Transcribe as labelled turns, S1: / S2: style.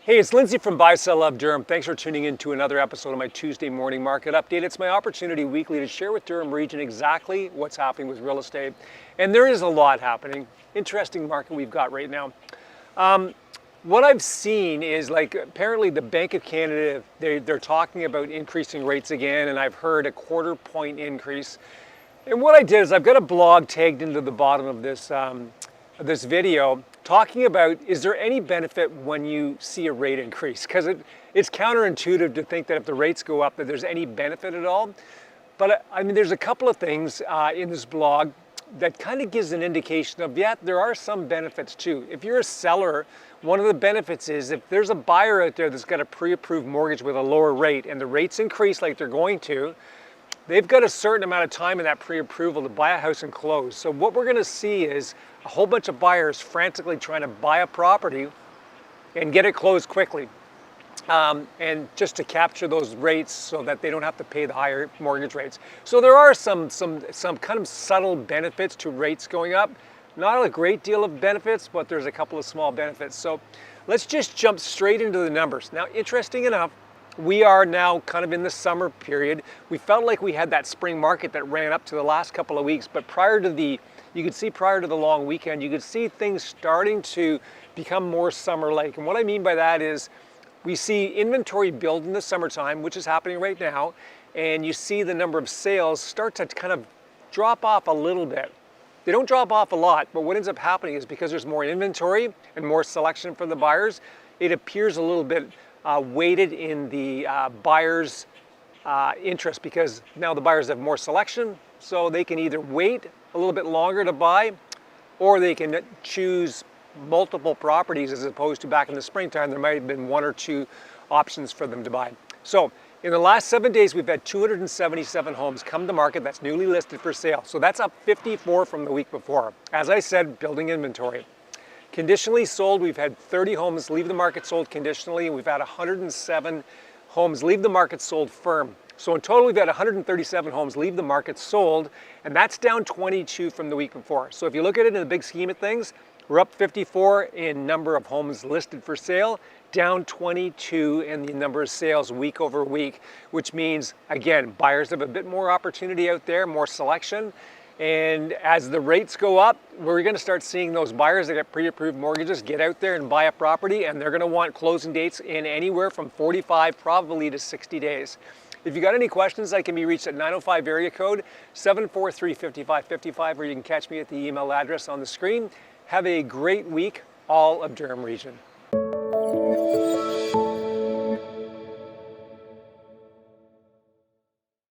S1: Hey, it's Lindsay from Buy Sell Love Durham. Thanks for tuning in to another episode of my Tuesday morning market update. It's my opportunity weekly to share with Durham Region exactly what's happening with real estate. And there is a lot happening. Interesting market we've got right now. What I've seen is apparently the Bank of Canada, they're talking about increasing rates again, and I've heard a quarter-point increase. And what I did is I've got a blog tagged into the bottom of this video talking about, is there any benefit when you see a rate increase? Because it's counterintuitive to think that if the rates go up that there's any benefit at all. But I mean, there's a couple of things in this blog that kind of gives an indication of, yeah, there are some benefits too. If you're a seller, one of the benefits is if there's a buyer out there that's got a pre-approved mortgage with a lower rate and the rates increase like they're going to, they've got a certain amount of time in that pre-approval to buy a house and close. So what we're gonna see is a whole bunch of buyers frantically trying to buy a property and get it closed quickly. And just to capture those rates so that they don't have to pay the higher mortgage rates. So there are some kind of subtle benefits to rates going up. Not a great deal of benefits, but there's a couple of small benefits. So let's just jump straight into the numbers. Now, interesting enough, we are now kind of in the summer period. We felt like we had that spring market that ran up to the last couple of weeks, but you could see prior to the long weekend, you could see things starting to become more summer-like. And what I mean by that is we see inventory build in the summertime, which is happening right now, and you see the number of sales start to kind of drop off a little bit. They don't drop off a lot, but what ends up happening is because there's more inventory and more selection for the buyers, it appears a little bit weighted in the buyers' interest, because now the buyers have more selection, so they can either wait a little bit longer to buy, or they can choose multiple properties as opposed to back in the springtime. There might have been one or two options for them to buy. So in the last 7 days, we've had 277 homes come to market that's newly listed for sale. So that's up 54 from the week before. As I said, building inventory. Conditionally sold, we've had 30 homes leave the market sold conditionally, and we've had 107 homes leave the market sold firm. So in total, we've had 137 homes leave the market sold, and that's down 22 from the week before. So if you look at it in the big scheme of things, we're up 54 in number of homes listed for sale, down 22 in the number of sales week over week, which means, again, buyers have a bit more opportunity out there, more selection. And as the rates go up, we're going to start seeing those buyers that get pre-approved mortgages get out there and buy a property, and they're going to want closing dates in anywhere from 45 probably to 60 days. If you got any questions, I can be reached at 905 area code 743-5555, or you can catch me at the email address on the screen. Have a great week, all of Durham Region.